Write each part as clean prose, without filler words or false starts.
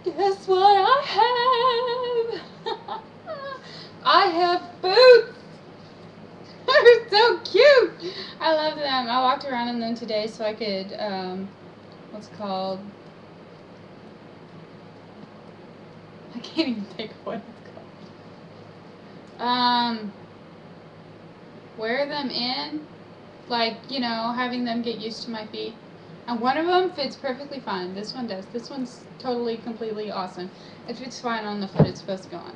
Guess what I have? I have boots! They're so cute! I love them. I walked around in them today so I could, what's it called? I can't even think of what it's called. Wear them in, like, you know, having them get used to my feet. And one of them fits perfectly fine. This one does. This one's totally, completely awesome. It fits fine on the foot it's supposed to go on.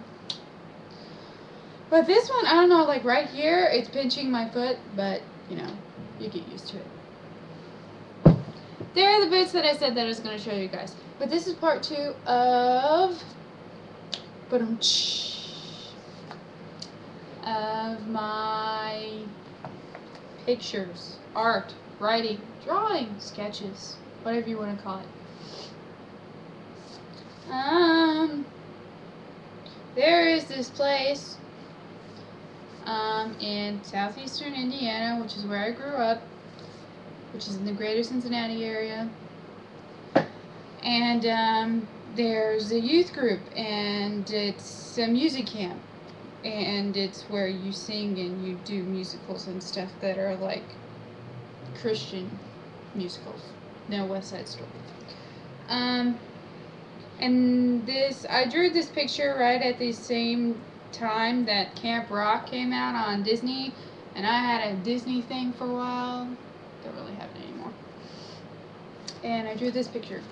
But this one, I don't know, like right here, it's pinching my foot, but, you know, you get used to it. There are the boots that I said that I was going to show you guys. But this is part 2 of my pictures, art, writing, drawing, sketches, whatever you want to call it. There is this place in southeastern Indiana, which is where I grew up, which is in the greater Cincinnati area. And there's a youth group, and it's a music camp, and it's where you sing and you do musicals and stuff that are like Christian musicals, no West Side Story. And I drew this picture right at the same time that Camp Rock came out on Disney, and I had a Disney thing for a while. Don't really have it anymore. And I drew this picture.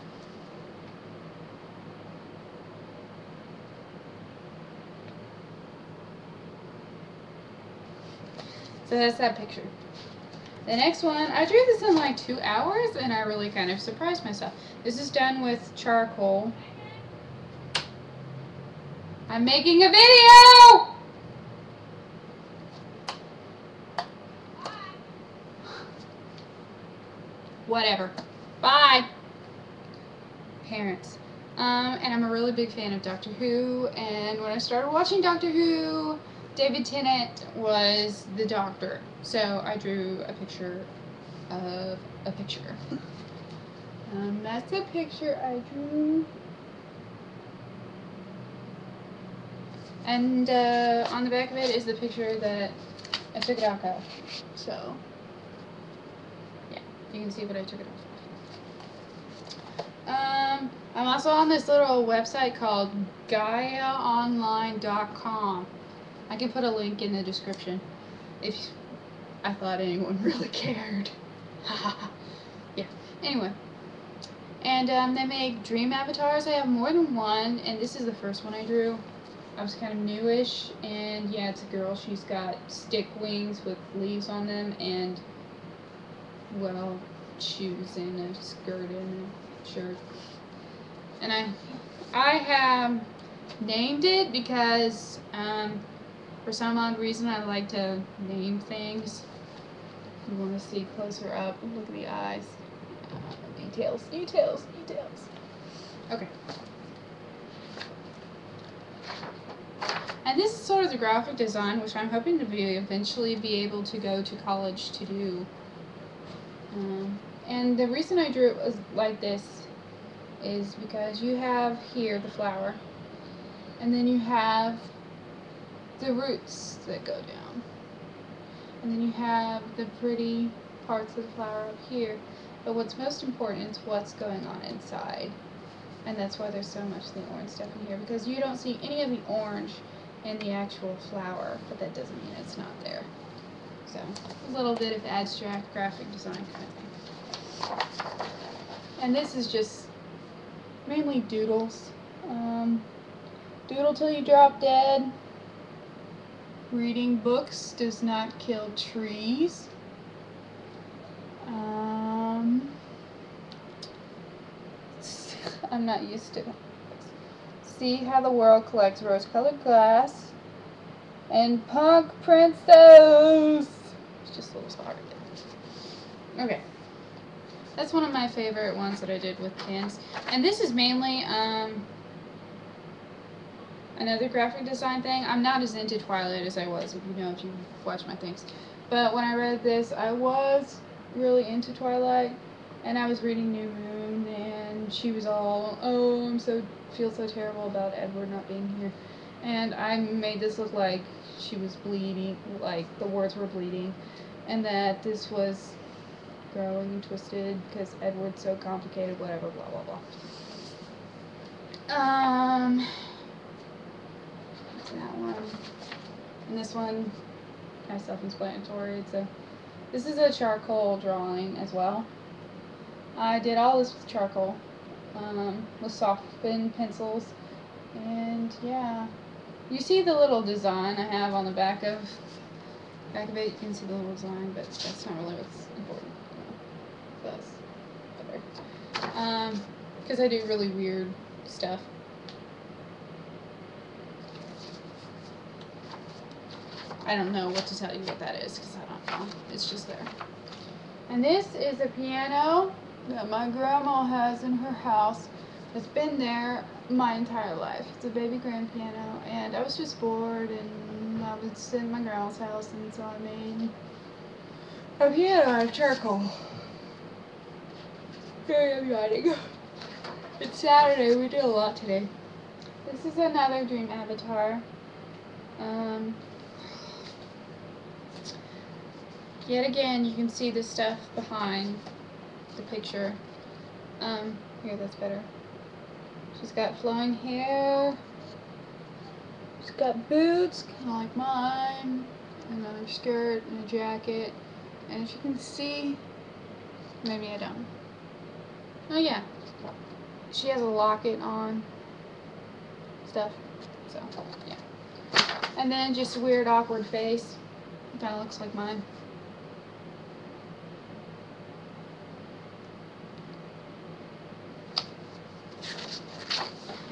So that's that picture. The next one, I drew this in like 2 hours, and I really kind of surprised myself. This is done with charcoal. I'm making a video! Whatever. Bye! Parents. And I'm a really big fan of Doctor Who, and when I started watching Doctor Who, David Tennant was the Doctor. So I drew a picture of a picture. That's a picture I drew. And on the back of it is the picture that I took it off of. So, yeah, you can see what I took it off. I'm also on this little website called GaiaOnline.com. I can put a link in the description if I thought anyone really cared. Yeah, anyway. And they make dream avatars. I have more than one, and this is the first one I drew. I was kind of newish, and yeah, it's a girl. She's got stick wings with leaves on them, and, well, shoes and a skirt and a shirt. And I have named it because, for some odd reason, I like to name things. You want to see closer up, look at the eyes. Details. Okay. And this is sort of the graphic design, which I'm hoping to eventually be able to go to college to do. And the reason I drew it was like this is because you have here the flower, and then you have the roots that go down, and then you have the pretty parts of the flower up here. But what's most important is what's going on inside, and that's why there's so much of the orange stuff in here, because you don't see any of the orange in the actual flower, but that doesn't mean it's not there. So, a little bit of abstract graphic design kind of thing. And this is just mainly doodles. Doodle till you drop dead. Reading books does not kill trees. I'm not used to it. See how the world collects rose-colored glass. And Punk Princess! It's just a little hard to get. Okay. That's one of my favorite ones that I did with pens. And this is mainly another graphic design thing. I'm not as into Twilight as I was, if you watch my things. But when I read this, I was really into Twilight. And I was reading New Moon and she was all, oh, feel so terrible about Edward not being here. And I made this look like she was bleeding, like the words were bleeding, and that this was growing and twisted because Edward's so complicated, whatever, blah, blah, blah. That's that one. And this one, kind of self-explanatory. This is a charcoal drawing as well. I did all this with charcoal, with softened pencils, and yeah. You see the little design I have on the back of it. You can see the little design, but that's not really what's important. That's better. Because I do really weird stuff. I don't know what to tell you what that is because I don't know. It's just there. And this is a piano that my grandma has in her house. It's been there my entire life. It's a baby grand piano, and I was just bored, and I was in my grandma's house, and so I made a piano out of charcoal. Very exciting. It's Saturday. We did a lot today. This is another dream avatar. Yet again, you can see the stuff behind the picture. Here, that's better. She's got flowing hair. She's got boots, kind of like mine. Another skirt and a jacket. And as you can see, maybe I don't. Oh yeah, she has a locket on. Stuff. So yeah. And then just a weird, awkward face. Kind of looks like mine.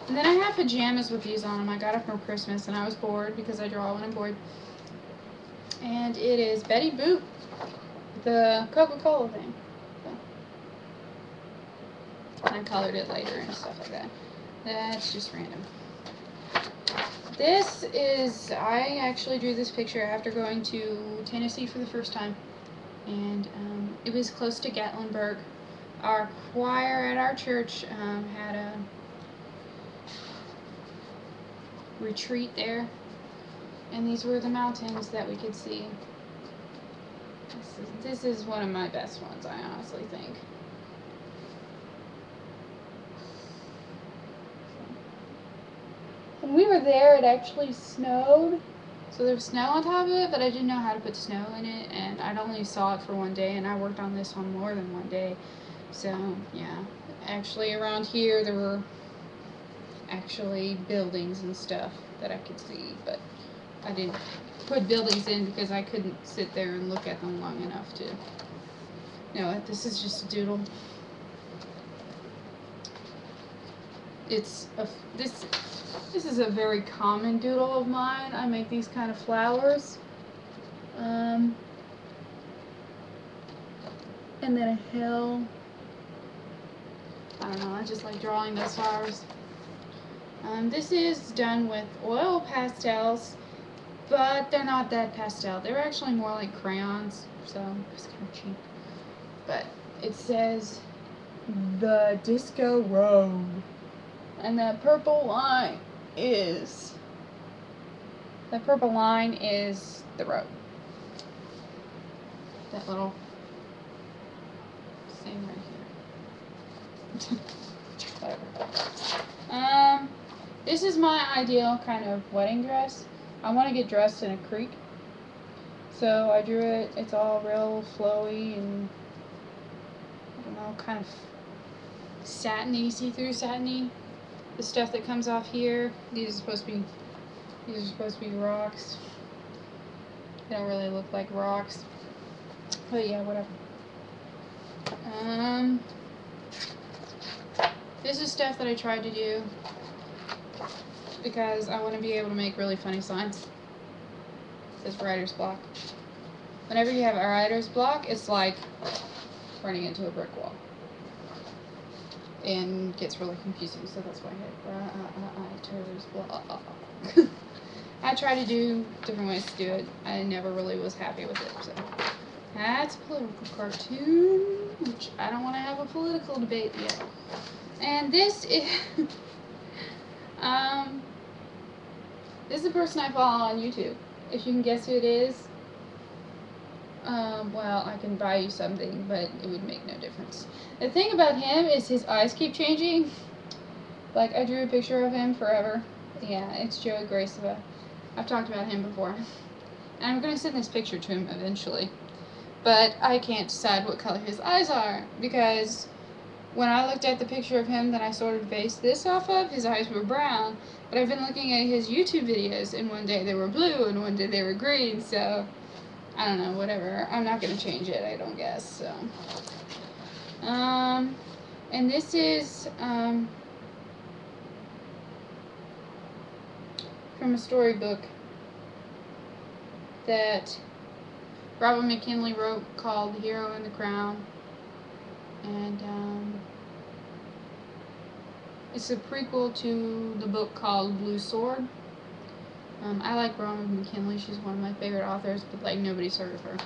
And then I have pajamas with these on them. I got it for Christmas, and I was bored because I draw when I'm bored. And it is Betty Boop, the Coca-Cola thing. So. And I colored it later and stuff like that. That's just random. This is, I actually drew this picture after going to Tennessee for the first time. And it was close to Gatlinburg. Our choir at our church had a retreat there, and these were the mountains that we could see. This is one of my best ones, I honestly think. When we were there, it actually snowed, so there was snow on top of it, but I didn't know how to put snow in it, and I'd only saw it for one day, and I worked on this one more than one day. So yeah, actually around here there were actually buildings and stuff that I could see, but I didn't put buildings in because I couldn't sit there and look at them long enough to know it. This is just a doodle. This is a very common doodle of mine. I make these kind of flowers, and then a hill. I don't know, I just like drawing those flowers. This is done with oil pastels, but they're not that pastel. They're actually more like crayons, so it's kind of cheap. But it says, "The Disco Road," and that purple line is the road. That little thing right here. Whatever. This is my ideal kind of wedding dress. I want to get dressed in a creek. So I drew it. It's all real flowy and, I don't know, kind of satiny, see-through satiny. The stuff that comes off here, these are supposed to be rocks. They don't really look like rocks. But yeah, whatever. This is stuff that I tried to do because I want to be able to make really funny signs. It says writer's block. Whenever you have a writer's block, it's like running into a brick wall. And gets really confusing, so that's why I hit writer's block. I try to do different ways to do it. I never really was happy with it, so. That's a political cartoon, which I don't want to have a political debate yet. And And this is this is the person I follow on YouTube. If you can guess who it is, well, I can buy you something, but it would make no difference. The thing about him is his eyes keep changing. Like, I drew a picture of him forever. Yeah, it's Joey Graceva. I've talked about him before. And I'm going to send this picture to him eventually. But I can't decide what color his eyes are, because when I looked at the picture of him that I sort of based this off of, his eyes were brown. But I've been looking at his YouTube videos, and one day they were blue, and one day they were green, so I don't know, whatever. I'm not going to change it, I don't guess, so. And this is, from a storybook that Robert McKinley wrote called The Hero and the Crown. And, it's a prequel to the book called Blue Sword. I like Robert McKinley. She's one of my favorite authors, but like nobody's heard of her.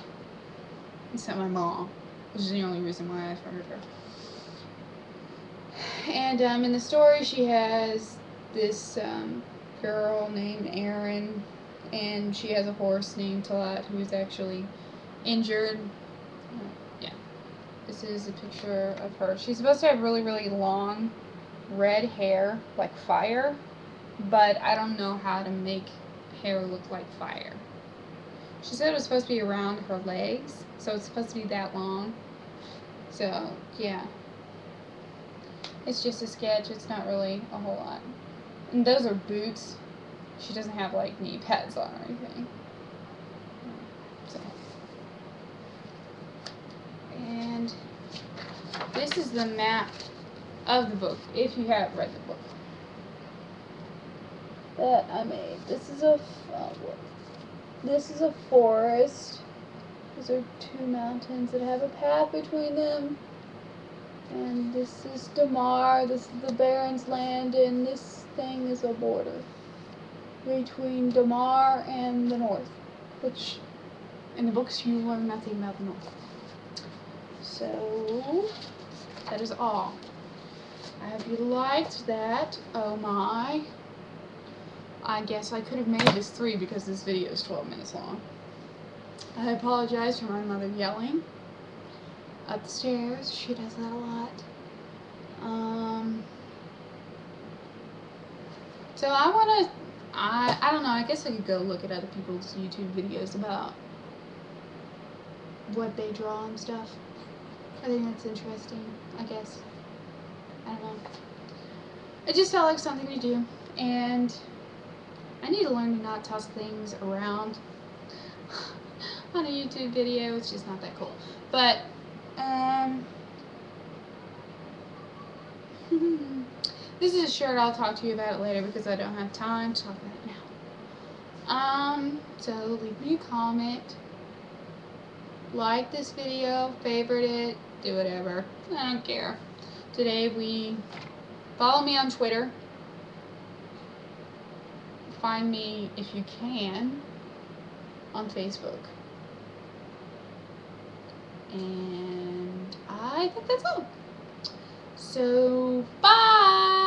Except my mom, which is the only reason why I've heard of her. And in the story she has this girl named Erin, and she has a horse named Talat who is actually injured. Yeah. This is a picture of her. She's supposed to have really, really long red hair, like fire, but I don't know how to make hair look like fire. She said it was supposed to be around her legs, so it's supposed to be that long. So, yeah. It's just a sketch, it's not really a whole lot. And those are boots. She doesn't have, like, knee pads on or anything. So. And this is the map of the book, if you have read the book that I made. This is a forest. These are two mountains that have a path between them. And this is Damar, this is the Baron's land, and this thing is a border between Damar and the north, which in the books you learn nothing about the north. So, that is all. I hope you liked that. Oh my. I guess I could have made this 3 because this video is 12 minutes long. I apologize for my mother yelling up the stairs. She does that a lot. So I don't know, I guess I could go look at other people's YouTube videos about what they draw and stuff. I think that's interesting, I guess. I don't know. It just felt like something to do, and I need to learn to not toss things around on a YouTube video. It's just not that cool. But, this is a shirt. I'll talk to you about it later because I don't have time to talk about it now. So leave me a comment. Like this video, favorite it, do whatever. I don't care. Today follow me on Twitter. Find me, if you can, on Facebook. And I think that's all. So, bye!